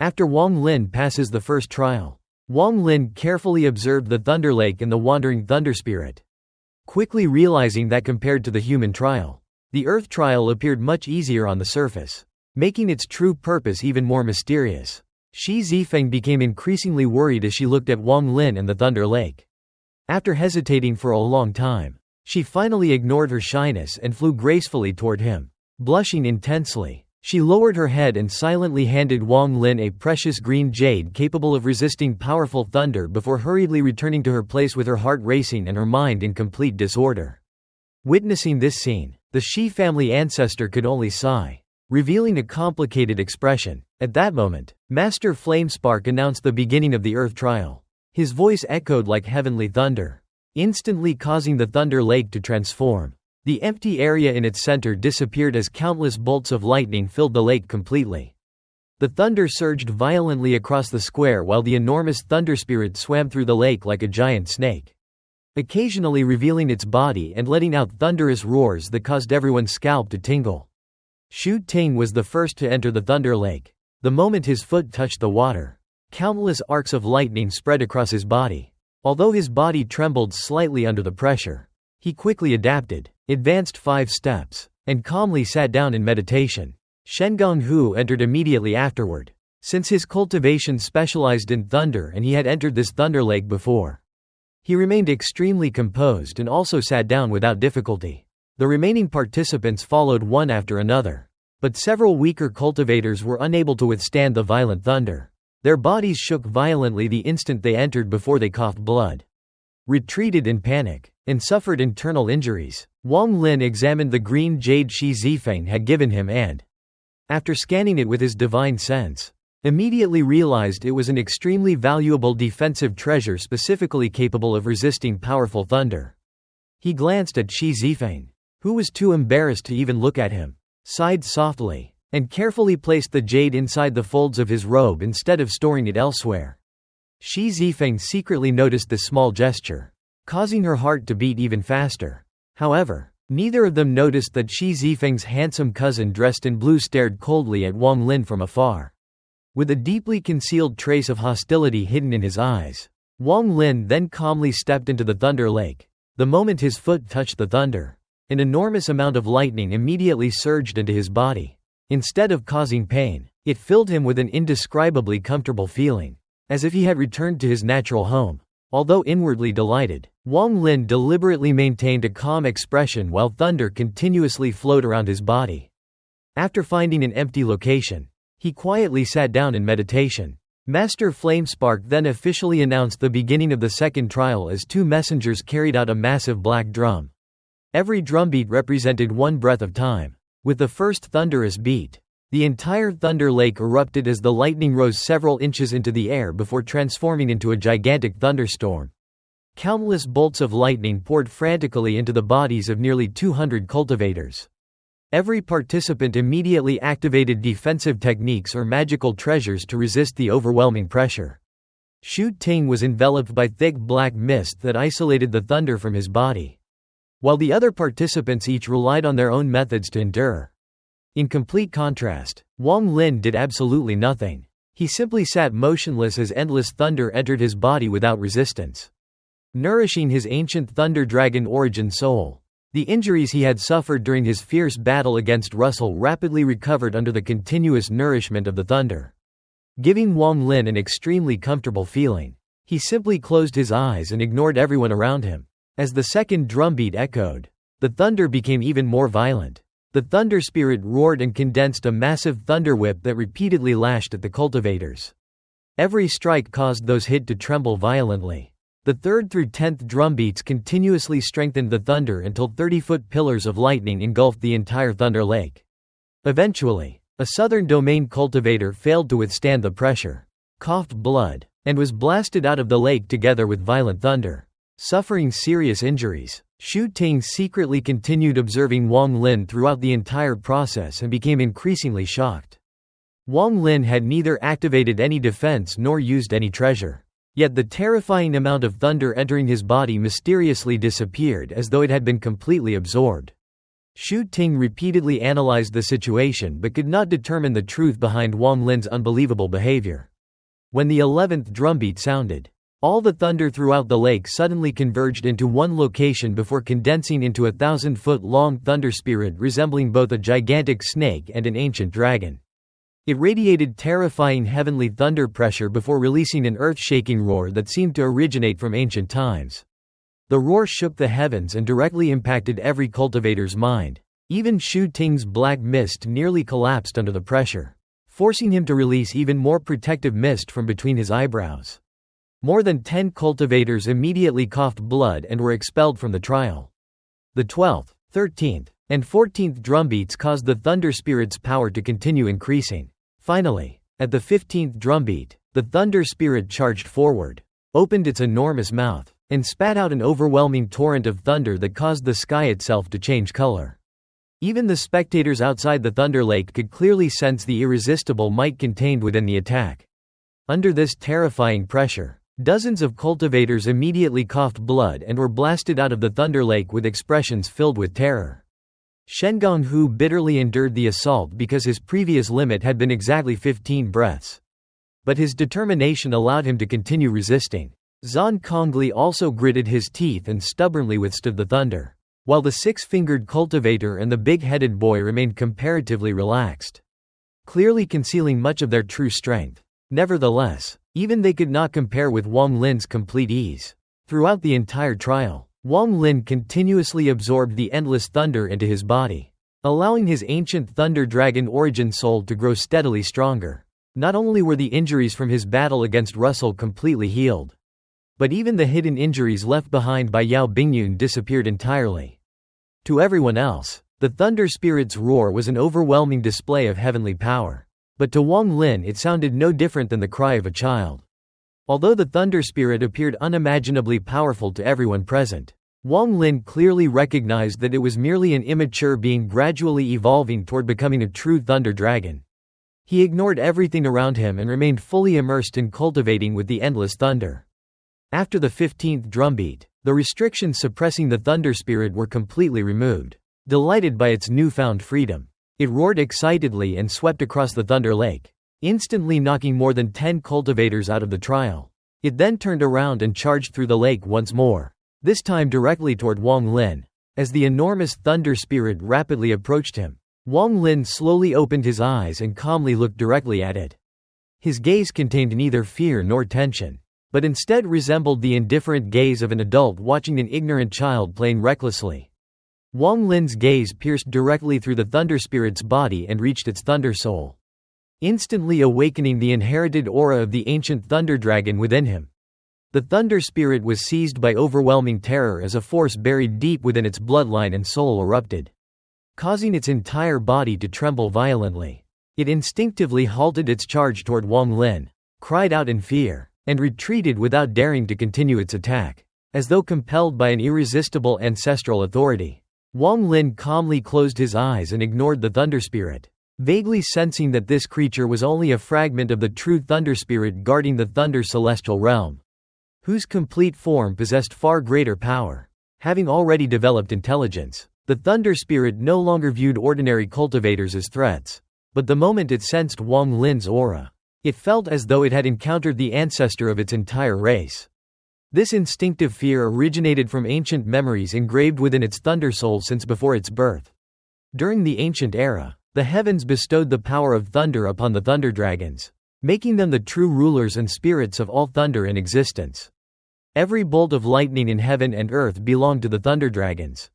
After Wong Lin passes the first trial, Wong Lin carefully observed the Thunder Lake and the wandering Thunder Spirit, quickly realizing that compared to the human trial, the Earth trial appeared much easier on the surface, making its true purpose even more mysterious. Shi Zifeng became increasingly worried as she looked at Wong Lin and the Thunder Lake. After hesitating for a long time, she finally ignored her shyness and flew gracefully toward him. Blushing intensely, she lowered her head and silently handed Wong Lin a precious green jade capable of resisting powerful thunder before hurriedly returning to her place with her heart racing and her mind in complete disorder. Witnessing this scene, the Shi family ancestor could only sigh, revealing a complicated expression. At that moment, Master Flamespark announced the beginning of the Earth trial. His voice echoed like heavenly thunder, instantly causing the Thunder Lake to transform. The empty area in its center disappeared as countless bolts of lightning filled the lake completely. The thunder surged violently across the square while the enormous Thunder Spirit swam through the lake like a giant snake, occasionally revealing its body and letting out thunderous roars that caused everyone's scalp to tingle. Shu Ting was the first to enter the Thunder Lake. The moment his foot touched the water, countless arcs of lightning spread across his body. Although his body trembled slightly under the pressure, he quickly adapted, advanced 5 steps, and calmly sat down in meditation. Shengong Hu entered immediately afterward, since his cultivation specialized in thunder and he had entered this Thunder Lake before. He remained extremely composed and also sat down without difficulty. The remaining participants followed one after another, but several weaker cultivators were unable to withstand the violent thunder. Their bodies shook violently the instant they entered before they coughed blood, retreated in panic, and suffered internal injuries. Wong Lin examined the green jade Shi Zifeng had given him and, after scanning it with his divine sense, immediately realized it was an extremely valuable defensive treasure specifically capable of resisting powerful thunder. He glanced at Shi Zifeng, who was too embarrassed to even look at him, sighed softly, and carefully placed the jade inside the folds of his robe instead of storing it elsewhere. Shi Zifeng secretly noticed this small gesture, causing her heart to beat even faster. However, neither of them noticed that Shi Zifeng's handsome cousin dressed in blue stared coldly at Wong Lin from afar, with a deeply concealed trace of hostility hidden in his eyes. Wong Lin then calmly stepped into the Thunder Lake. The moment his foot touched the thunder, an enormous amount of lightning immediately surged into his body. Instead of causing pain, it filled him with an indescribably comfortable feeling, as if he had returned to his natural home. Although inwardly delighted, Wong Lin deliberately maintained a calm expression while thunder continuously flowed around his body. After finding an empty location, he quietly sat down in meditation. Master Flamespark then officially announced the beginning of the second trial as 2 messengers carried out a massive black drum. Every drumbeat represented 1 breath of time. With the first thunderous beat, the entire Thunder Lake erupted as the lightning rose several inches into the air before transforming into a gigantic thunderstorm. Countless bolts of lightning poured frantically into the bodies of nearly 200 cultivators. Every participant immediately activated defensive techniques or magical treasures to resist the overwhelming pressure. Shu Ting was enveloped by thick black mist that isolated the thunder from his body, while the other participants each relied on their own methods to endure. In complete contrast, Wong Lin did absolutely nothing. He simply sat motionless as endless thunder entered his body without resistance, nourishing his ancient Thunder Dragon origin soul. The injuries he had suffered during his fierce battle against Russell rapidly recovered under the continuous nourishment of the thunder, giving Wong Lin an extremely comfortable feeling. He simply closed his eyes and ignored everyone around him. As the second drumbeat echoed, the thunder became even more violent. The Thunder Spirit roared and condensed a massive thunder whip that repeatedly lashed at the cultivators. Every strike caused those hit to tremble violently. The 3rd through 10th drumbeats continuously strengthened the thunder until 30-foot pillars of lightning engulfed the entire Thunder Lake. Eventually, a southern domain cultivator failed to withstand the pressure, coughed blood, and was blasted out of the lake together with violent thunder, suffering serious injuries. Shu Ting secretly continued observing Wong Lin throughout the entire process and became increasingly shocked. Wong Lin had neither activated any defense nor used any treasure. Yet the terrifying amount of thunder entering his body mysteriously disappeared as though it had been completely absorbed. Xu Ting repeatedly analyzed the situation but could not determine the truth behind Wong Lin's unbelievable behavior. When the 11th drumbeat sounded, all the thunder throughout the lake suddenly converged into one location before condensing into a 1,000-foot-long thunder spirit resembling both a gigantic snake and an ancient dragon. It radiated terrifying heavenly thunder pressure before releasing an earth-shaking roar that seemed to originate from ancient times. The roar shook the heavens and directly impacted every cultivator's mind. Even Xu Ting's black mist nearly collapsed under the pressure, forcing him to release even more protective mist from between his eyebrows. More than 10 cultivators immediately coughed blood and were expelled from the trial. The 12th, 13th, and 14th drumbeats caused the thunder spirit's power to continue increasing. Finally, at the 15th drumbeat, the thunder spirit charged forward, opened its enormous mouth, and spat out an overwhelming torrent of thunder that caused the sky itself to change color. Even the spectators outside the Thunder Lake could clearly sense the irresistible might contained within the attack. Under this terrifying pressure, dozens of cultivators immediately coughed blood and were blasted out of the Thunder Lake with expressions filled with terror. Shen Gonghu bitterly endured the assault because his previous limit had been exactly 15 breaths. But his determination allowed him to continue resisting. Zhan Congli also gritted his teeth and stubbornly withstood the thunder, while the six-fingered cultivator and the big-headed boy remained comparatively relaxed, clearly concealing much of their true strength. Nevertheless, even they could not compare with Wong Lin's complete ease. Throughout the entire trial, Wong Lin continuously absorbed the endless thunder into his body, allowing his ancient thunder dragon origin soul to grow steadily stronger. Not only were the injuries from his battle against Russell completely healed, but even the hidden injuries left behind by Yao Bingyun disappeared entirely. To everyone else, the thunder spirit's roar was an overwhelming display of heavenly power. But to Wong Lin it sounded no different than the cry of a child. Although the thunder spirit appeared unimaginably powerful to everyone present, Wong Lin clearly recognized that it was merely an immature being gradually evolving toward becoming a true thunder dragon. He ignored everything around him and remained fully immersed in cultivating with the endless thunder. After the 15th drumbeat, the restrictions suppressing the thunder spirit were completely removed. Delighted by its newfound freedom, it roared excitedly and swept across the Thunder Lake, instantly knocking more than 10 cultivators out of the trial. It then turned around and charged through the lake once more, this time directly toward Wong Lin. As the enormous thunder spirit rapidly approached him, Wong Lin slowly opened his eyes and calmly looked directly at it. His gaze contained neither fear nor tension, but instead resembled the indifferent gaze of an adult watching an ignorant child playing recklessly. Wong Lin's gaze pierced directly through the thunder spirit's body and reached its thunder soul, instantly awakening the inherited aura of the ancient thunder dragon within him. The thunder spirit was seized by overwhelming terror as a force buried deep within its bloodline and soul erupted, causing its entire body to tremble violently. It instinctively halted its charge toward Wong Lin, cried out in fear, and retreated without daring to continue its attack, as though compelled by an irresistible ancestral authority. Wong Lin calmly closed his eyes and ignored the thunder spirit, vaguely sensing that this creature was only a fragment of the true thunder spirit guarding the thunder celestial realm, whose complete form possessed far greater power. Having already developed intelligence, the thunder spirit no longer viewed ordinary cultivators as threats, but the moment it sensed Wong Lin's aura, it felt as though it had encountered the ancestor of its entire race. This instinctive fear originated from ancient memories engraved within its thunder soul since before its birth. During the ancient era, the heavens bestowed the power of thunder upon the thunder dragons, making them the true rulers and spirits of all thunder in existence. Every bolt of lightning in heaven and earth belonged to the thunder dragons.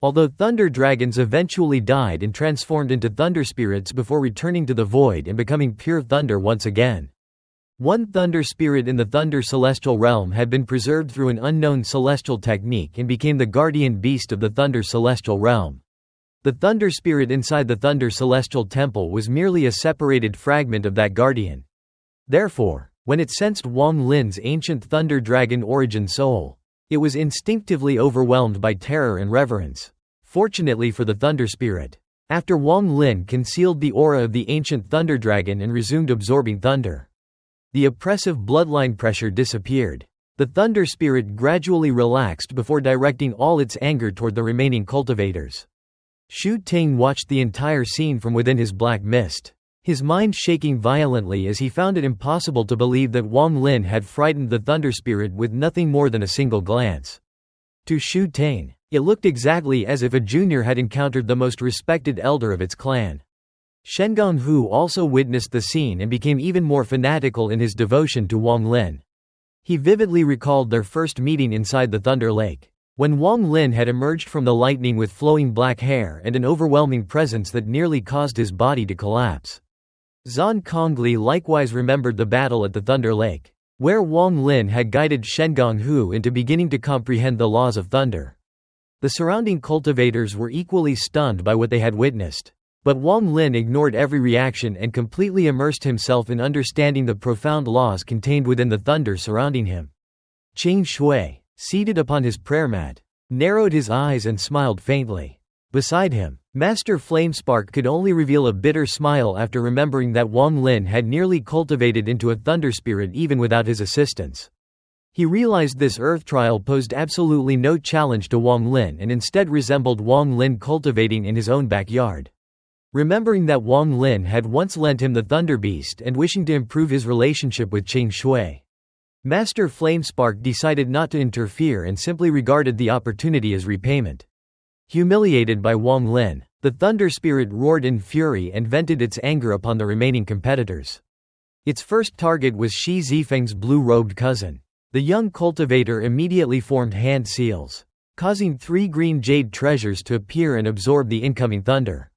Although thunder dragons eventually died and transformed into thunder spirits before returning to the void and becoming pure thunder once again. One thunder spirit in the thunder celestial realm had been preserved through an unknown celestial technique and became the guardian beast of the thunder celestial realm. The thunder spirit inside the thunder celestial temple was merely a separated fragment of that guardian. Therefore, when it sensed Wong Lin's ancient thunder dragon origin soul, it was instinctively overwhelmed by terror and reverence. Fortunately for the thunder spirit, after Wong Lin concealed the aura of the ancient thunder dragon and resumed absorbing thunder, the oppressive bloodline pressure disappeared. The thunder spirit gradually relaxed before directing all its anger toward the remaining cultivators. Shu Ting watched the entire scene from within his black mist, his mind shaking violently as he found it impossible to believe that Wong Lin had frightened the Thunder Spirit with nothing more than a single glance. To Shu Ting, it looked exactly as if a junior had encountered the most respected elder of its clan. Shen Hu also witnessed the scene and became even more fanatical in his devotion to Wong Lin. He vividly recalled their first meeting inside the Thunder Lake, when Wong Lin had emerged from the lightning with flowing black hair and an overwhelming presence that nearly caused his body to collapse. Zhang Kongli likewise remembered the battle at the Thunder Lake, where Wong Lin had guided Shen Hu into beginning to comprehend the laws of thunder. The surrounding cultivators were equally stunned by what they had witnessed, but Wong Lin ignored every reaction and completely immersed himself in understanding the profound laws contained within the thunder surrounding him. Qing Shui, seated upon his prayer mat, narrowed his eyes and smiled faintly. Beside him, Master Flamespark could only reveal a bitter smile after remembering that Wong Lin had nearly cultivated into a thunder spirit even without his assistance. He realized this earth trial posed absolutely no challenge to Wong Lin and instead resembled Wong Lin cultivating in his own backyard. Remembering that Wong Lin had once lent him the Thunder Beast and wishing to improve his relationship with Qing Shui, Master Flamespark decided not to interfere and simply regarded the opportunity as repayment. Humiliated by Wong Lin, the Thunder Spirit roared in fury and vented its anger upon the remaining competitors. Its first target was Shi Zifeng's blue-robed cousin. The young cultivator immediately formed hand seals, causing 3 green jade treasures to appear and absorb the incoming thunder.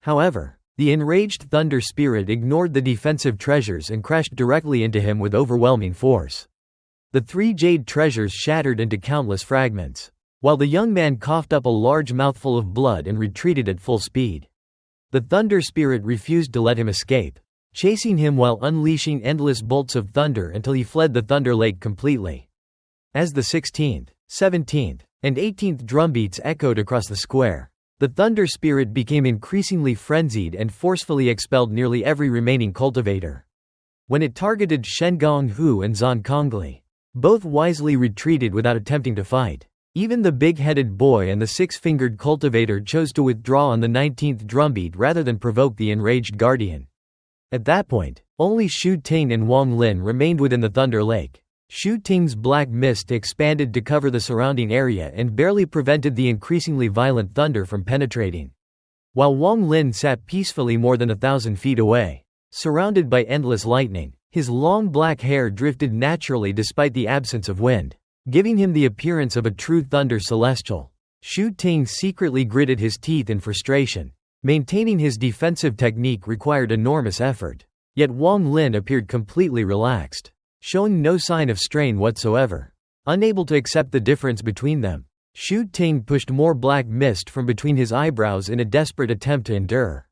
However, the enraged Thunder Spirit ignored the defensive treasures and crashed directly into him with overwhelming force. The 3 jade treasures shattered into countless fragments, while the young man coughed up a large mouthful of blood and retreated at full speed. The Thunder Spirit refused to let him escape, chasing him while unleashing endless bolts of thunder until he fled the Thunder Lake completely. As the 16th, 17th, and 18th drumbeats echoed across the square, the Thunder Spirit became increasingly frenzied and forcefully expelled nearly every remaining cultivator. When it targeted Shen Hu and Zhang Kongli, both wisely retreated without attempting to fight. Even the big-headed boy and the 6-fingered cultivator chose to withdraw on the 19th drumbeat rather than provoke the enraged guardian. At that point, only Shu Ting and Wong Lin remained within the Thunder Lake. Shu Ting's black mist expanded to cover the surrounding area and barely prevented the increasingly violent thunder from penetrating. While Wong Lin sat peacefully more than 1,000 feet away, surrounded by endless lightning, his long black hair drifted naturally despite the absence of wind, giving him the appearance of a true thunder celestial. Shu Ting secretly gritted his teeth in frustration. Maintaining his defensive technique required enormous effort. Yet Wong Lin appeared completely relaxed, showing no sign of strain whatsoever. Unable to accept the difference between them, Shu Ting pushed more black mist from between his eyebrows in a desperate attempt to endure.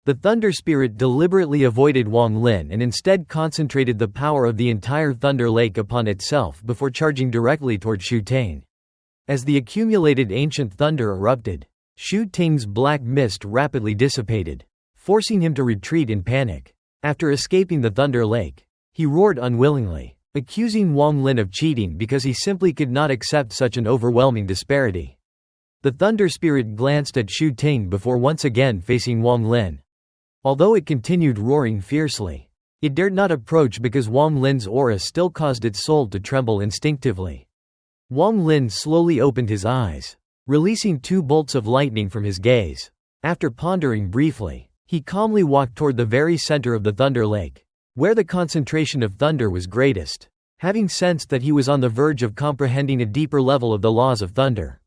The Thunder Spirit deliberately avoided Wong Lin and instead concentrated the power of the entire Thunder Lake upon itself before charging directly toward Shu Ting. As the accumulated ancient thunder erupted, Shu Ting's black mist rapidly dissipated, forcing him to retreat in panic. After escaping the Thunder Lake, he roared unwillingly, accusing Wong Lin of cheating because he simply could not accept such an overwhelming disparity. The Thunder Spirit glanced at Shu Ting before once again facing Wong Lin. Although it continued roaring fiercely, it dared not approach because Wong Lin's aura still caused its soul to tremble instinctively. Wong Lin slowly opened his eyes, releasing 2 bolts of lightning from his gaze. After pondering briefly, he calmly walked toward the very center of the Thunder Lake, where the concentration of thunder was greatest. Having sensed that he was on the verge of comprehending a deeper level of the laws of thunder,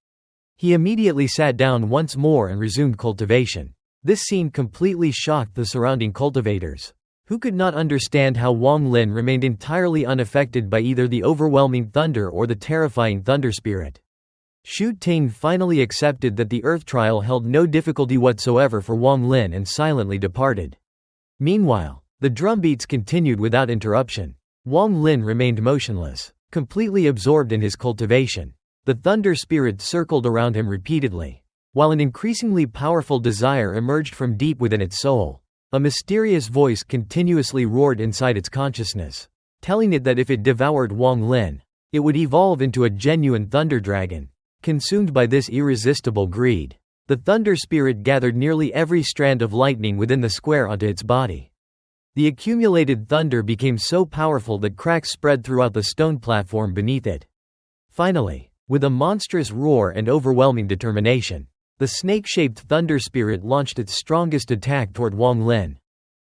he immediately sat down once more and resumed cultivation. This scene completely shocked the surrounding cultivators, who could not understand how Wong Lin remained entirely unaffected by either the overwhelming thunder or the terrifying Thunder Spirit. Shu Ting finally accepted that the earth trial held no difficulty whatsoever for Wong Lin and silently departed. Meanwhile, the drumbeats continued without interruption. Wong Lin remained motionless, completely absorbed in his cultivation. The Thunder Spirit circled around him repeatedly, while an increasingly powerful desire emerged from deep within its soul. A mysterious voice continuously roared inside its consciousness, telling it that if it devoured Wong Lin, it would evolve into a genuine thunder dragon. Consumed by this irresistible greed, The thunder spirit gathered nearly every strand of lightning within the square onto its body. The accumulated thunder became so powerful that cracks spread throughout the stone platform beneath it. Finally, with a monstrous roar and overwhelming determination, the snake-shaped thunder spirit launched its strongest attack toward Wong Lin,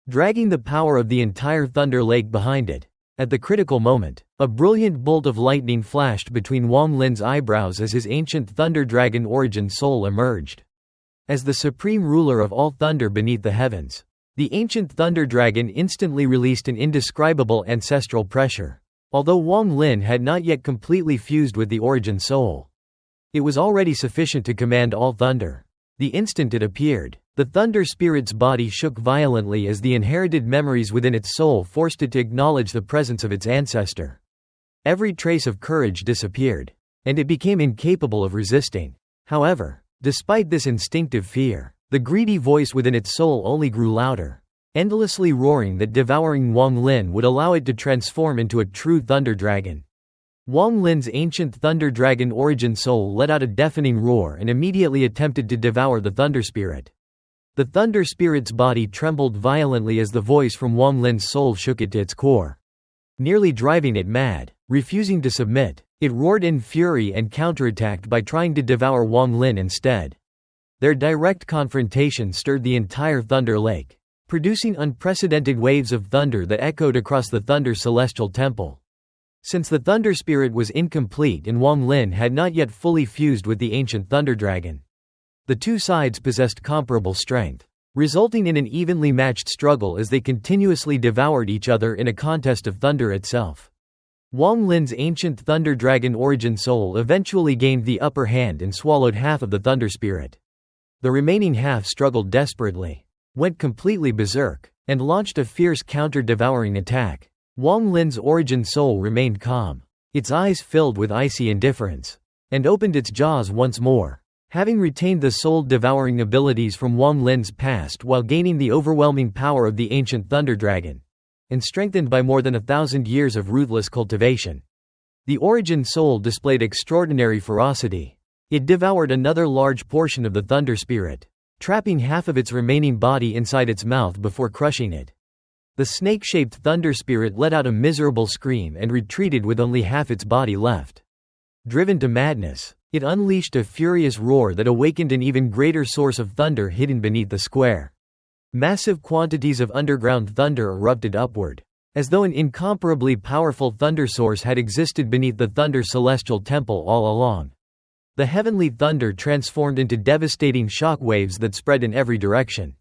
dragging the power of the entire Thunder Lake behind it. At the critical moment, a brilliant bolt of lightning flashed between Wong Lin's eyebrows as his ancient Thunder Dragon origin soul emerged. As the supreme ruler of all thunder beneath the heavens, the ancient Thunder Dragon instantly released an indescribable ancestral pressure. Although Wong Lin had not yet completely fused with the origin soul, it was already sufficient to command all thunder. The instant it appeared, the thunder spirit's body shook violently as the inherited memories within its soul forced it to acknowledge the presence of its ancestor. Every trace of courage disappeared, and it became incapable of resisting. However, despite this instinctive fear, the greedy voice within its soul only grew louder, endlessly roaring that devouring Wong Lin would allow it to transform into a true thunder dragon. Wong Lin's ancient Thunder Dragon origin soul let out a deafening roar and immediately attempted to devour the Thunder Spirit. The Thunder Spirit's body trembled violently as the voice from Wong Lin's soul shook it to its core, nearly driving it mad. Refusing to submit, it roared in fury and counterattacked by trying to devour Wong Lin instead. Their direct confrontation stirred the entire Thunder Lake, producing unprecedented waves of thunder that echoed across the Thunder Celestial Temple. Since the Thunder Spirit was incomplete and Wong Lin had not yet fully fused with the ancient Thunder Dragon, the two sides possessed comparable strength, resulting in an evenly matched struggle as they continuously devoured each other in a contest of thunder itself. Wong Lin's ancient Thunder Dragon origin soul eventually gained the upper hand and swallowed half of the Thunder Spirit. The remaining half struggled desperately, went completely berserk, and launched a fierce counter-devouring attack. Wong Lin's origin soul remained calm, its eyes filled with icy indifference, and opened its jaws once more. Having retained the soul-devouring abilities from Wong Lin's past while gaining the overwhelming power of the ancient Thunder Dragon, and strengthened by more than 1,000 years of ruthless cultivation, the origin soul displayed extraordinary ferocity. It devoured another large portion of the Thunder Spirit, trapping half of its remaining body inside its mouth before crushing it. The snake-shaped Thunder Spirit let out a miserable scream and retreated with only half its body left. Driven to madness, it unleashed a furious roar that awakened an even greater source of thunder hidden beneath the square. Massive quantities of underground thunder erupted upward, as though an incomparably powerful thunder source had existed beneath the Thunder Celestial Temple all along. The heavenly thunder transformed into devastating shock waves that spread in every direction,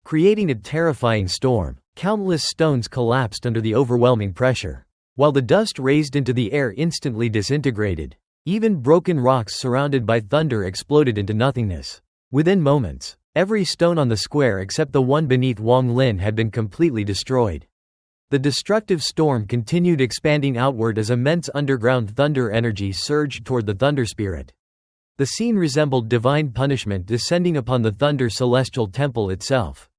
creating a terrifying storm. Countless stones collapsed under the overwhelming pressure, while the dust raised into the air instantly disintegrated. Even broken rocks surrounded by thunder exploded into nothingness. Within moments, every stone on the square except the one beneath Wong Lin had been completely destroyed. The destructive storm continued expanding outward as immense underground thunder energy surged toward the Thunder Spirit. The scene resembled divine punishment descending upon the Thunder Celestial Temple itself.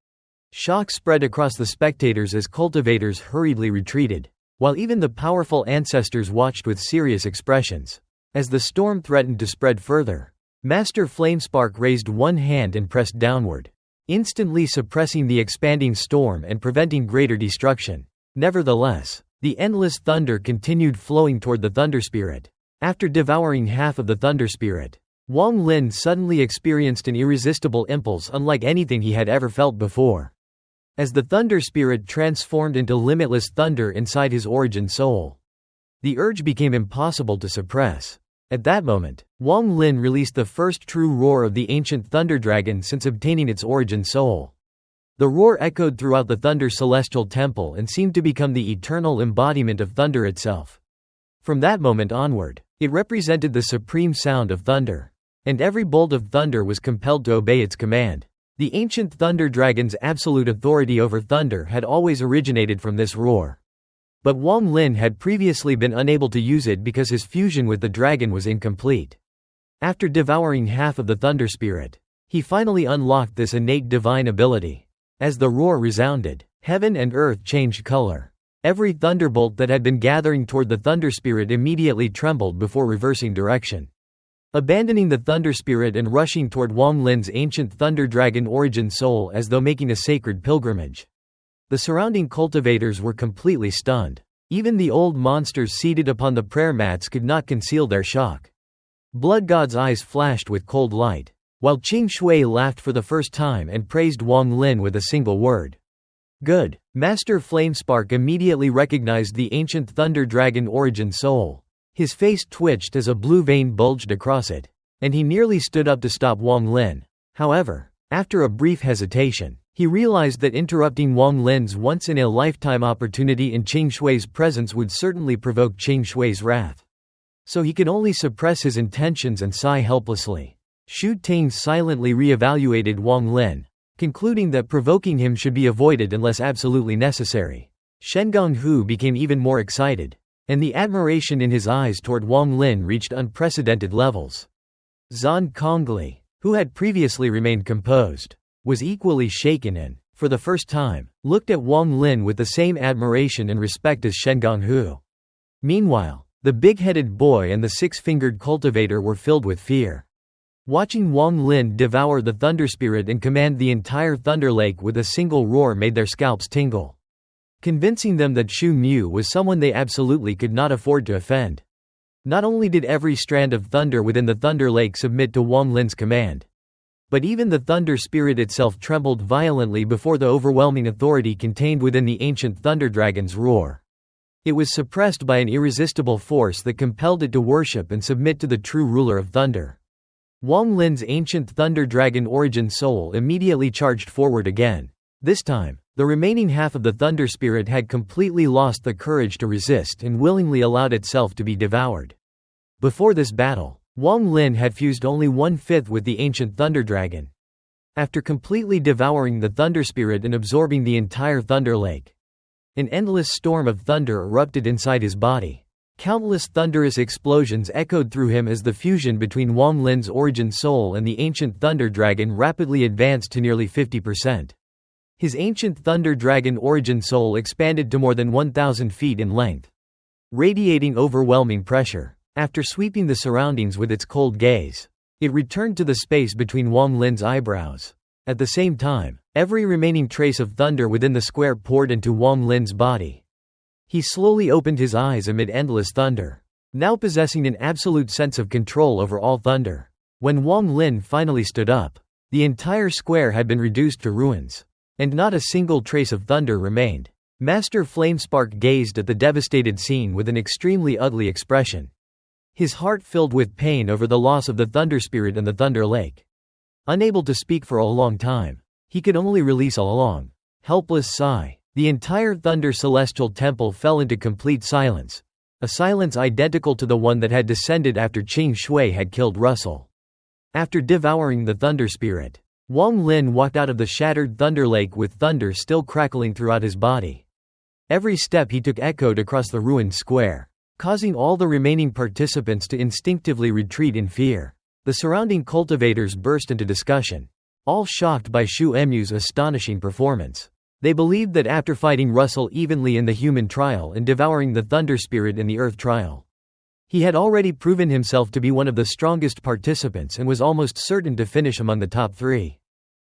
Shock spread across the spectators as cultivators hurriedly retreated, while even the powerful ancestors watched with serious expressions. As the storm threatened to spread further, Master Flamespark raised one hand and pressed downward, instantly suppressing the expanding storm and preventing greater destruction. Nevertheless, the endless thunder continued flowing toward the Thunder Spirit. After devouring half of the Thunder Spirit, Wong Lin suddenly experienced an irresistible impulse unlike anything he had ever felt before. As the Thunder Spirit transformed into limitless thunder inside his origin soul, the urge became impossible to suppress. At that moment, Wong Lin released the first true roar of the ancient Thunder Dragon since obtaining its origin soul. The roar echoed throughout the Thunder Celestial Temple and seemed to become the eternal embodiment of thunder itself. From that moment onward, it represented the supreme sound of thunder, and every bolt of thunder was compelled to obey its command. The ancient Thunder Dragon's absolute authority over thunder had always originated from this roar. But Wong Lin had previously been unable to use it because his fusion with the dragon was incomplete. After devouring half of the Thunder Spirit, he finally unlocked this innate divine ability. As the roar resounded, heaven and earth changed color. Every thunderbolt that had been gathering toward the Thunder Spirit immediately trembled before reversing direction. abandoning the Thunder Spirit and rushing toward Wong Lin's ancient Thunder Dragon origin soul as though making a sacred pilgrimage. The surrounding cultivators were completely stunned. Even the old monsters seated upon the prayer mats could not conceal their shock. Blood God's eyes flashed with cold light, while Qing Shui laughed for the first time and praised Wong Lin with a single word. Good. Master Flamespark immediately recognized the ancient Thunder Dragon origin soul. His face twitched as a blue vein bulged across it, and he nearly stood up to stop Wong Lin. However, after a brief hesitation, he realized that interrupting Wong Lin's once-in-a-lifetime opportunity in Qing Shui's presence would certainly provoke Qing Shui's wrath. So he could only suppress his intentions and sigh helplessly. Shu Ting silently re-evaluated Wong Lin, concluding that provoking him should be avoided unless absolutely necessary. Shen Gonghu became even more excited, and the admiration in his eyes toward Wong Lin reached unprecedented levels. Zhan Kongli, who had previously remained composed, was equally shaken and, for the first time, looked at Wong Lin with the same admiration and respect as Shen Gonghu. Meanwhile, the big-headed boy and the six-fingered cultivator were filled with fear. Watching Wong Lin devour the Thunder Spirit and command the entire Thunder Lake with a single roar made their scalps tingle, convincing them that Shu Mu was someone they absolutely could not afford to offend. Not only did every strand of thunder within the Thunder Lake submit to Wong Lin's command, but even the Thunder Spirit itself trembled violently before the overwhelming authority contained within the ancient Thunder Dragon's roar. It was suppressed by an irresistible force that compelled it to worship and submit to the true ruler of thunder. Wong Lin's ancient Thunder Dragon origin soul immediately charged forward again. This time, the remaining half of the Thunder Spirit had completely lost the courage to resist and willingly allowed itself to be devoured. Before this battle, Wong Lin had fused only 1/5 with the ancient Thunder Dragon. After completely devouring the Thunder Spirit and absorbing the entire Thunder Lake, an endless storm of thunder erupted inside his body. Countless thunderous explosions echoed through him as the fusion between Wong Lin's origin soul and the ancient Thunder Dragon rapidly advanced to nearly 50%. His ancient Thunder Dragon origin soul expanded to more than 1,000 feet in length, radiating overwhelming pressure. After sweeping the surroundings with its cold gaze, it returned to the space between Wong Lin's eyebrows. At the same time, every remaining trace of thunder within the square poured into Wong Lin's body. He slowly opened his eyes amid endless thunder, now possessing an absolute sense of control over all thunder. When Wong Lin finally stood up, the entire square had been reduced to ruins, and not a single trace of thunder remained. Master Flamespark gazed at the devastated scene with an extremely ugly expression, his heart filled with pain over the loss of the Thunder Spirit and the Thunder Lake. Unable to speak for a long time, he could only release a long, helpless sigh. The entire Thunder Celestial Temple fell into complete silence, a silence identical to the one that had descended after Qing Shui had killed Russell. After devouring the Thunder Spirit, Wong Lin walked out of the shattered Thunder Lake with thunder still crackling throughout his body. Every step he took echoed across the ruined square, causing all the remaining participants to instinctively retreat in fear. The surrounding cultivators burst into discussion, all shocked by Shu Mu's astonishing performance. They believed that after fighting Russell evenly in the human trial and devouring the Thunder Spirit in the Earth trial, he had already proven himself to be one of the strongest participants and was almost certain to finish among the top 3.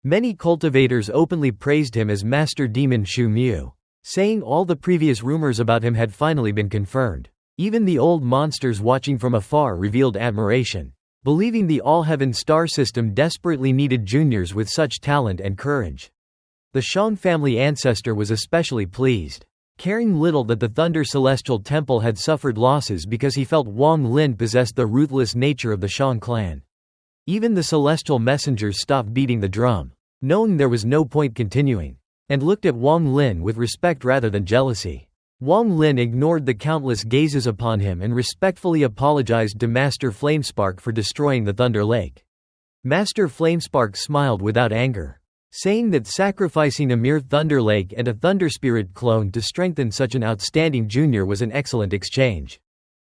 Many cultivators openly praised him as Master Demon Shu Mu, saying all the previous rumors about him had finally been confirmed. Even the old monsters watching from afar revealed admiration, believing the All-Heaven star system desperately needed juniors with such talent and courage. The Shang family ancestor was especially pleased, caring little that the Thunder Celestial Temple had suffered losses because he felt Wong Lin possessed the ruthless nature of the Shang clan. Even the celestial messengers stopped beating the drum, knowing there was no point continuing, and looked at Wong Lin with respect rather than jealousy. Wong Lin ignored the countless gazes upon him and respectfully apologized to Master Flamespark for destroying the Thunder Lake. Master Flamespark smiled without anger, saying that sacrificing a mere Thunder Lake and a Thunder Spirit clone to strengthen such an outstanding junior was an excellent exchange.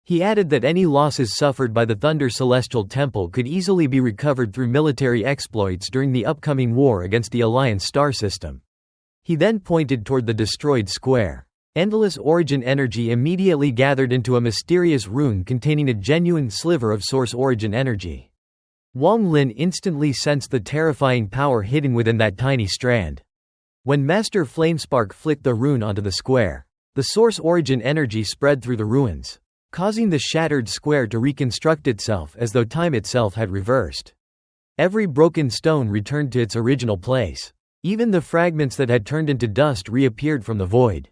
He added that any losses suffered by the Thunder Celestial Temple could easily be recovered through military exploits during the upcoming war against the Alliance star system. He then pointed toward the destroyed square. Endless origin energy immediately gathered into a mysterious rune containing a genuine sliver of source origin energy. Wong Lin instantly sensed the terrifying power hidden within that tiny strand. When Master Flamespark flicked the rune onto the square, the source origin energy spread through the ruins, causing the shattered square to reconstruct itself as though time itself had reversed. Every broken stone returned to its original place. Even the fragments that had turned into dust reappeared from the void.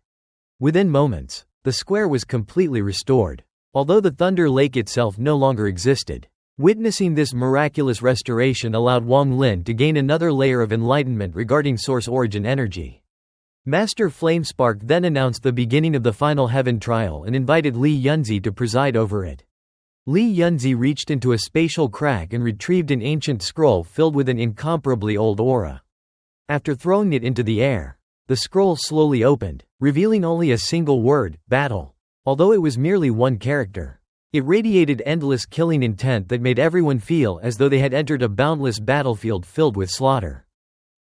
Within moments, the square was completely restored, although the Thunder Lake itself no longer existed. Witnessing this miraculous restoration allowed Wong Lin to gain another layer of enlightenment regarding source origin energy. Master Flamespark then announced the beginning of the final heaven trial and invited Li Yunzi to preside over it. Li Yunzi reached into a spatial crack and retrieved an ancient scroll filled with an incomparably old aura. After throwing it into the air, the scroll slowly opened, revealing only a single word, battle. Although it was merely one character, it radiated endless killing intent that made everyone feel as though they had entered a boundless battlefield filled with slaughter.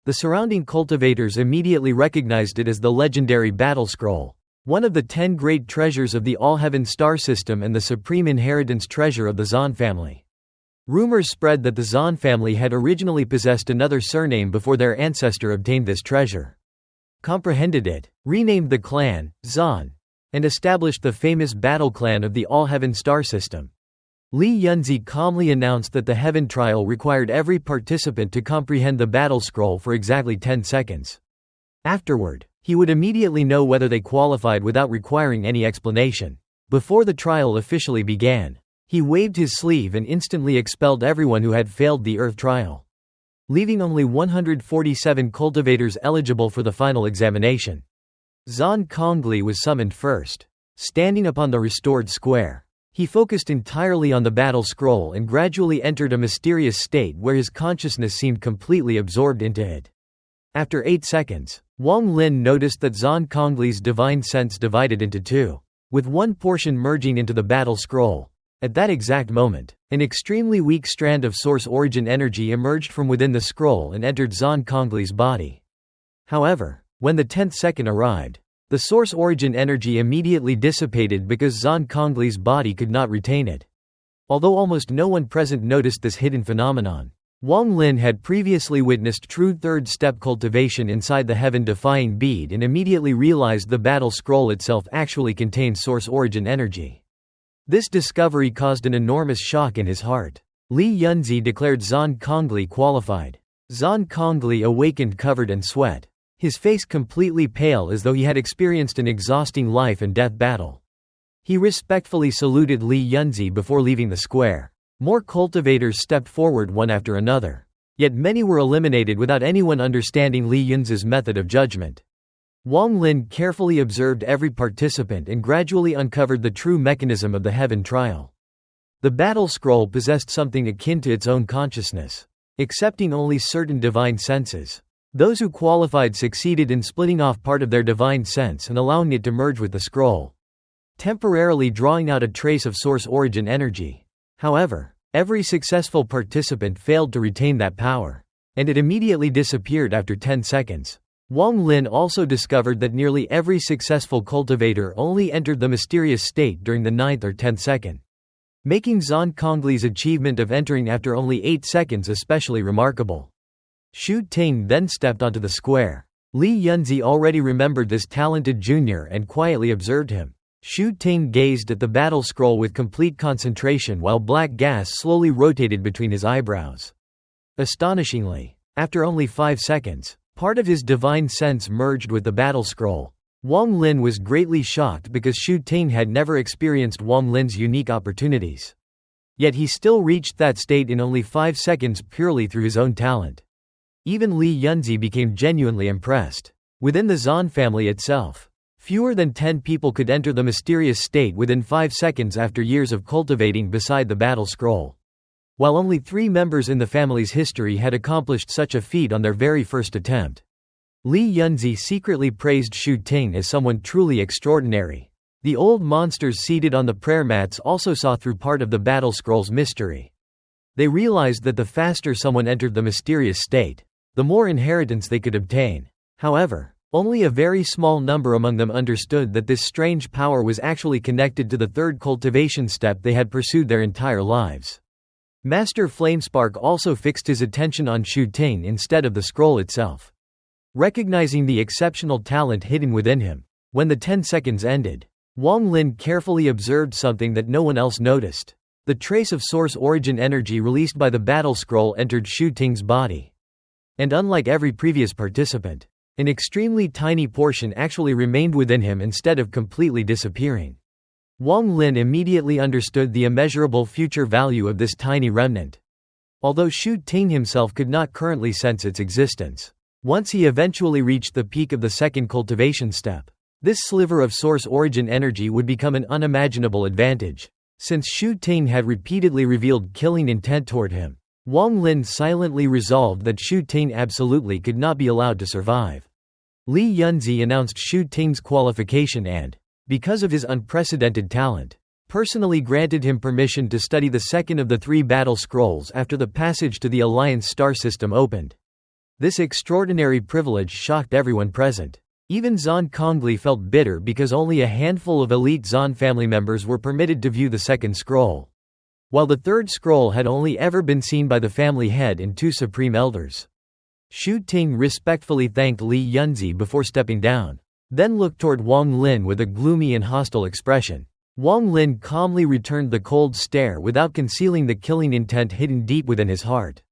The surrounding cultivators immediately recognized it as the legendary Battle Scroll, one of the 10 great treasures of the All-Heaven star system and the supreme inheritance treasure of the Zan family. Rumors spread that the Zan family had originally possessed another surname before their ancestor obtained this treasure. Comprehended it, renamed the clan, Zan, and established the famous battle clan of the All-Heaven star system. Li Yunzi calmly announced that the heaven trial required every participant to comprehend the battle scroll for exactly 10 seconds. Afterward, he would immediately know whether they qualified without requiring any explanation. Before the trial officially began, he waved his sleeve and instantly expelled everyone who had failed the Earth trial, leaving only 147 cultivators eligible for the final examination. Zan Kongli was summoned first. Standing upon the restored square, he focused entirely on the battle scroll and gradually entered a mysterious state where his consciousness seemed completely absorbed into it. After 8 seconds, Wong Lin noticed that Zan Kongli's divine sense divided into two, with one portion merging into the battle scroll. At that exact moment, an extremely weak strand of source origin energy emerged from within the scroll and entered Zan Kongli's body. However, when the 10th second arrived, the source origin energy immediately dissipated because Zan Kongli's body could not retain it. Although almost no one present noticed this hidden phenomenon, Wong Lin had previously witnessed true third-step cultivation inside the heaven-defying bead and immediately realized the battle scroll itself actually contained source origin energy. This discovery caused an enormous shock in his heart. Li Yunzi declared Zan Kongli qualified. Zan Kongli awakened covered in sweat, his face completely pale as though he had experienced an exhausting life and death battle. He respectfully saluted Li Yunzi before leaving the square. More cultivators stepped forward one after another. Yet many were eliminated without anyone understanding Li Yunzi's method of judgment. Wong Lin carefully observed every participant and gradually uncovered the true mechanism of the heaven trial. The battle scroll possessed something akin to its own consciousness, accepting only certain divine senses. Those who qualified succeeded in splitting off part of their divine sense and allowing it to merge with the scroll, temporarily drawing out a trace of source origin energy. However, every successful participant failed to retain that power, and it immediately disappeared after 10 seconds. Wong Lin also discovered that nearly every successful cultivator only entered the mysterious state during the 9th or 10th second, making Zan Kongli's achievement of entering after only 8 seconds especially remarkable. Xu Ting then stepped onto the square. Li Yunzi already remembered this talented junior and quietly observed him. Xu Ting gazed at the battle scroll with complete concentration while black gas slowly rotated between his eyebrows. Astonishingly, after only 5 seconds, part of his divine sense merged with the battle scroll. Wong Lin was greatly shocked because Xu Ting had never experienced Wong Lin's unique opportunities. Yet he still reached that state in only 5 seconds purely through his own talent. Even Li Yunzi became genuinely impressed. Within the Zan family itself, fewer than 10 people could enter the mysterious state within 5 seconds after years of cultivating beside the battle scroll, while only 3 members in the family's history had accomplished such a feat on their very first attempt. Li Yunzi secretly praised Xu Ting as someone truly extraordinary. The old monsters seated on the prayer mats also saw through part of the battle scroll's mystery. They realized that the faster someone entered the mysterious state, the more inheritance they could obtain. However, Only a very small number among them understood that this strange power was actually connected to the third cultivation step they had pursued their entire lives. Master Flamespark also fixed his attention on Shu Ting instead of the scroll itself. Recognizing the exceptional talent hidden within him, when the 10 seconds ended, Wong Lin carefully observed something that no one else noticed. The trace of source origin energy released by the battle scroll entered Shu Ting's body. And unlike every previous participant, an extremely tiny portion actually remained within him instead of completely disappearing. Wong Lin immediately understood the immeasurable future value of this tiny remnant. Although Shu Ting himself could not currently sense its existence, once he eventually reached the peak of the second cultivation step, this sliver of source origin energy would become an unimaginable advantage. Since Shu Ting had repeatedly revealed killing intent toward him, Wong Lin silently resolved that Shu Ting absolutely could not be allowed to survive. Li Yunzi announced Shu Ting's qualification and, because of his unprecedented talent, personally granted him permission to study the second of the 3 battle scrolls after the passage to the Alliance star system opened. This extraordinary privilege shocked everyone present. Even Zan Kongli felt bitter because only a handful of elite Zan family members were permitted to view the second scroll, while the third scroll had only ever been seen by the family head and 2 supreme elders. Shu Ting respectfully thanked Li Yunzi before stepping down, then looked toward Wong Lin with a gloomy and hostile expression. Wong Lin calmly returned the cold stare without concealing the killing intent hidden deep within his heart.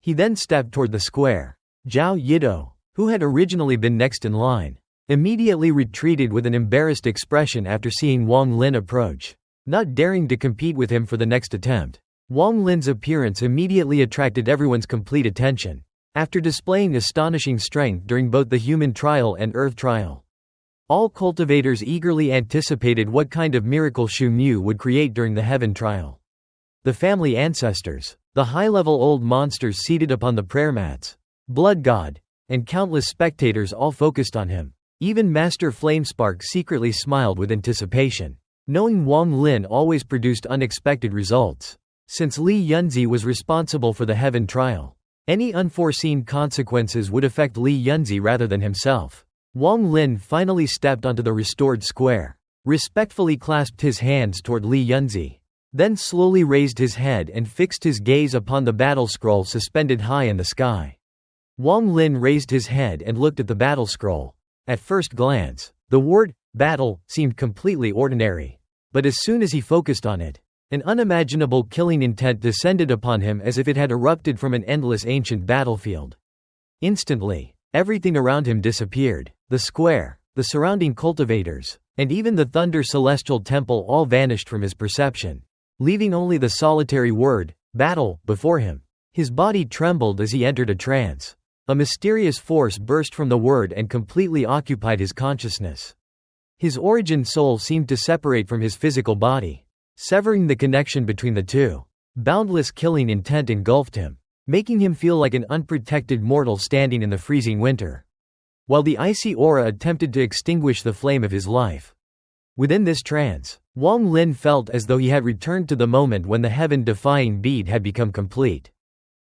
He then stepped toward the square. Zhao Yido, who had originally been next in line, immediately retreated with an embarrassed expression after seeing Wong Lin approach, not daring to compete with him for the next attempt. Wong Lin's appearance immediately attracted everyone's complete attention, after displaying astonishing strength during both the human trial and earth trial. All cultivators eagerly anticipated what kind of miracle Shu Mu would create during the heaven trial. The family ancestors, the high-level old monsters seated upon the prayer mats, Blood God, and countless spectators all focused on him. Even Master Flamespark secretly smiled with anticipation, knowing Wong Lin always produced unexpected results. Since Li Yunzi was responsible for the heaven trial, any unforeseen consequences would affect Li Yunzi rather than himself. Wong Lin finally stepped onto the restored square, respectfully clasped his hands toward Li Yunzi, then slowly raised his head and fixed his gaze upon the battle scroll suspended high in the sky. Wong Lin raised his head and looked at the battle scroll. At first glance, the word, battle, seemed completely ordinary. But as soon as he focused on it, an unimaginable killing intent descended upon him as if it had erupted from an endless ancient battlefield. Instantly, everything around him disappeared. The square, the surrounding cultivators, and even the Thunder Celestial Temple all vanished from his perception, leaving only the solitary word, battle, before him. His body trembled as he entered a trance. A mysterious force burst from the word and completely occupied his consciousness. His origin soul seemed to separate from his physical body, severing the connection between the two. Boundless killing intent engulfed him, making him feel like an unprotected mortal standing in the freezing winter, while the icy aura attempted to extinguish the flame of his life. Within this trance, Wong Lin felt as though he had returned to the moment when the heaven-defying bead had become complete.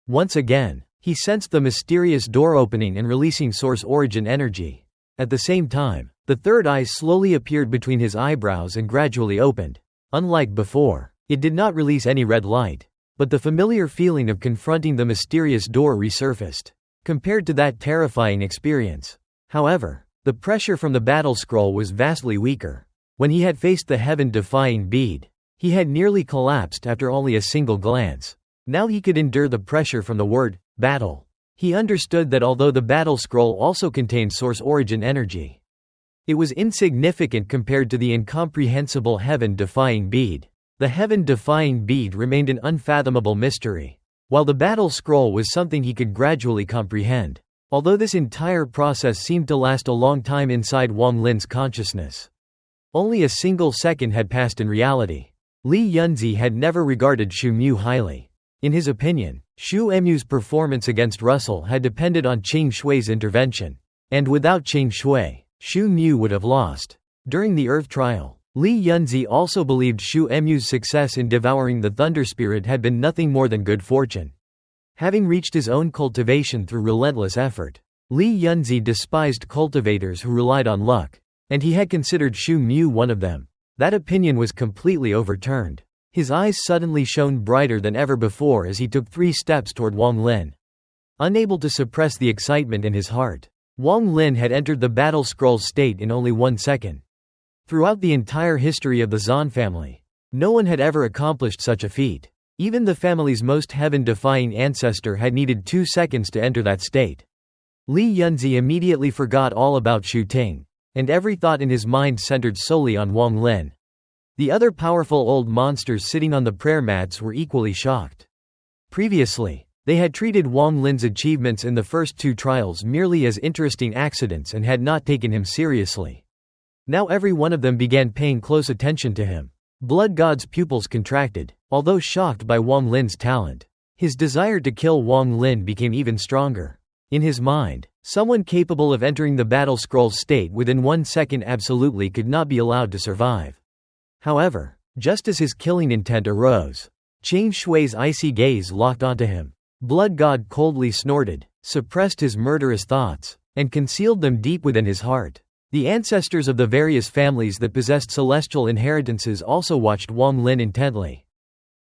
Once again, he sensed the mysterious door opening and releasing source origin energy. At the same time, the third eye slowly appeared between his eyebrows and gradually opened. Unlike before, it did not release any red light, but the familiar feeling of confronting the mysterious door resurfaced. Compared to that terrifying experience, however, the pressure from the battle scroll was vastly weaker. When he had faced the heaven-defying bead, he had nearly collapsed after only a single glance. Now he could endure the pressure from the word, battle. He understood that although the battle scroll also contained source origin energy, it was insignificant compared to the incomprehensible heaven-defying bead. The heaven-defying bead remained an unfathomable mystery, while the battle scroll was something he could gradually comprehend. Although this entire process seemed to last a long time inside Wong Lin's consciousness, only a single second had passed in reality. Li Yunzi had never regarded Shu Mu highly. In his opinion, Shu Mu's performance against Russell had depended on Qing Shui's intervention, and without Qing Shui, Shu Mu would have lost. During the Earth trial, Li Yunzi also believed Shu Mu's success in devouring the Thunder Spirit had been nothing more than good fortune. Having reached his own cultivation through relentless effort, Li Yunzi despised cultivators who relied on luck, and he had considered Xu Mu one of them. That opinion was completely overturned. His eyes suddenly shone brighter than ever before as he took 3 steps toward Wong Lin. Unable to suppress the excitement in his heart, Wong Lin had entered the battle scroll state in only 1 second. Throughout the entire history of the Zan family, no one had ever accomplished such a feat. Even the family's most heaven-defying ancestor had needed 2 seconds to enter that state. Li Yunzi immediately forgot all about Xu Ting, and every thought in his mind centered solely on Wong Lin. The other powerful old monsters sitting on the prayer mats were equally shocked. Previously, they had treated Wong Lin's achievements in the first 2 trials merely as interesting accidents and had not taken him seriously. Now every one of them began paying close attention to him. Blood God's pupils contracted, although shocked by Wong Lin's talent. His desire to kill Wong Lin became even stronger. In his mind, someone capable of entering the battle scroll state within 1 second absolutely could not be allowed to survive. However, just as his killing intent arose, Chang Shui's icy gaze locked onto him. Blood God coldly snorted, suppressed his murderous thoughts, and concealed them deep within his heart. The ancestors of the various families that possessed celestial inheritances also watched Wong Lin intently.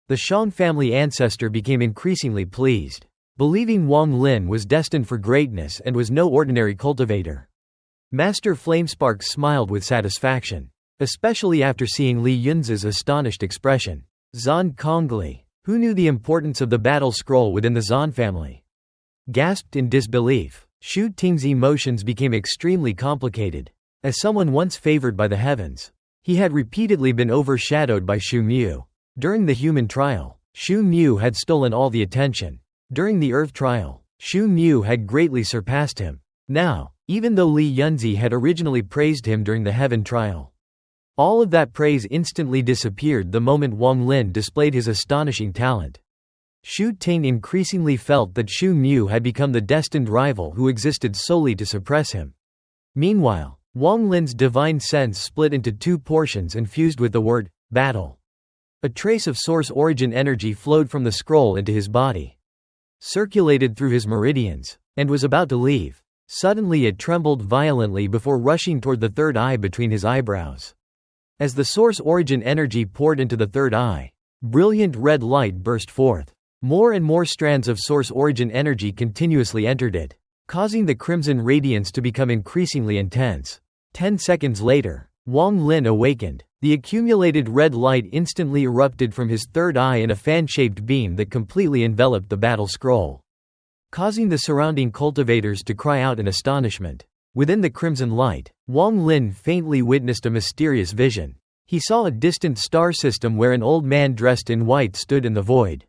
The Shang family ancestor became increasingly pleased, believing Wong Lin was destined for greatness and was no ordinary cultivator. Master Flamespark smiled with satisfaction, especially after seeing Li Yunzi's astonished expression. Zan Kongli, who knew the importance of the battle scroll within the Zan family, gasped in disbelief. Xu Ting's emotions became extremely complicated. As someone once favored by the heavens, he had repeatedly been overshadowed by Xu Mu. During the human trial, Xu Mu had stolen all the attention. During the earth trial, Xu Mu had greatly surpassed him. Now, even though Li Yunzi had originally praised him during the heaven trial, all of that praise instantly disappeared the moment Wong Lin displayed his astonishing talent. Xu Ting increasingly felt that Xu Mu had become the destined rival who existed solely to suppress him. Meanwhile, Wong Lin's divine sense split into 2 portions and fused with the word battle. A trace of source origin energy flowed from the scroll into his body, circulated through his meridians, and was about to leave. Suddenly it trembled violently before rushing toward the third eye between his eyebrows. As the source origin energy poured into the third eye, brilliant red light burst forth. More and more strands of source origin energy continuously entered it, causing the crimson radiance to become increasingly intense. 10 seconds later, Wong Lin awakened. The accumulated red light instantly erupted from his third eye in a fan-shaped beam that completely enveloped the battle scroll, causing the surrounding cultivators to cry out in astonishment. Within the crimson light, Wong Lin faintly witnessed a mysterious vision. He saw a distant star system where an old man dressed in white stood in the void.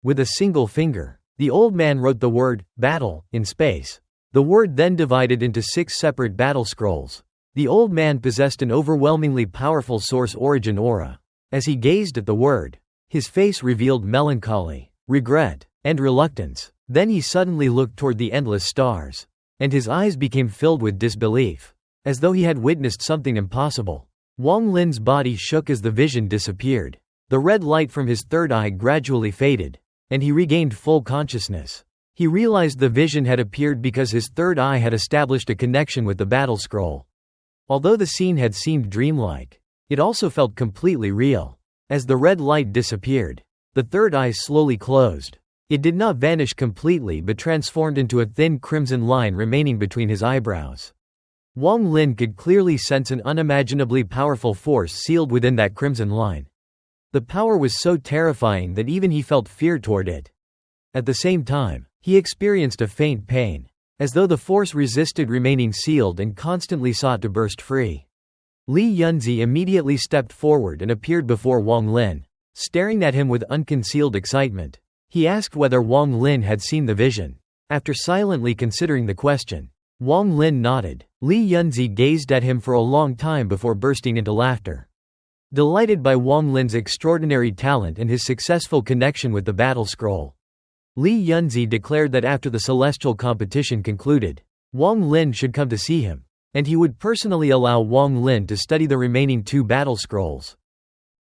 With a single finger, the old man wrote the word, battle, in space. The word then divided into 6 separate battle scrolls. The old man possessed an overwhelmingly powerful source origin aura. As he gazed at the word, his face revealed melancholy, regret, and reluctance. Then he suddenly looked toward the endless stars, and his eyes became filled with disbelief, as though he had witnessed something impossible. Wong Lin's body shook as the vision disappeared. The red light from his third eye gradually faded, and he regained full consciousness. He realized the vision had appeared because his third eye had established a connection with the battle scroll. Although the scene had seemed dreamlike, it also felt completely real. As the red light disappeared, the third eye slowly closed. It did not vanish completely but transformed into a thin crimson line remaining between his eyebrows. Wong Lin could clearly sense an unimaginably powerful force sealed within that crimson line. The power was so terrifying that even he felt fear toward it. At the same time, he experienced a faint pain, as though the force resisted remaining sealed and constantly sought to burst free. Li Yunzi immediately stepped forward and appeared before Wong Lin, staring at him with unconcealed excitement. He asked whether Wong Lin had seen the vision. After silently considering the question, Wong Lin nodded. Li Yunzi gazed at him for a long time before bursting into laughter. Delighted by Wong Lin's extraordinary talent and his successful connection with the battle scroll, Li Yunzi declared that after the celestial competition concluded, Wong Lin should come to see him, and he would personally allow Wong Lin to study the remaining 2 battle scrolls.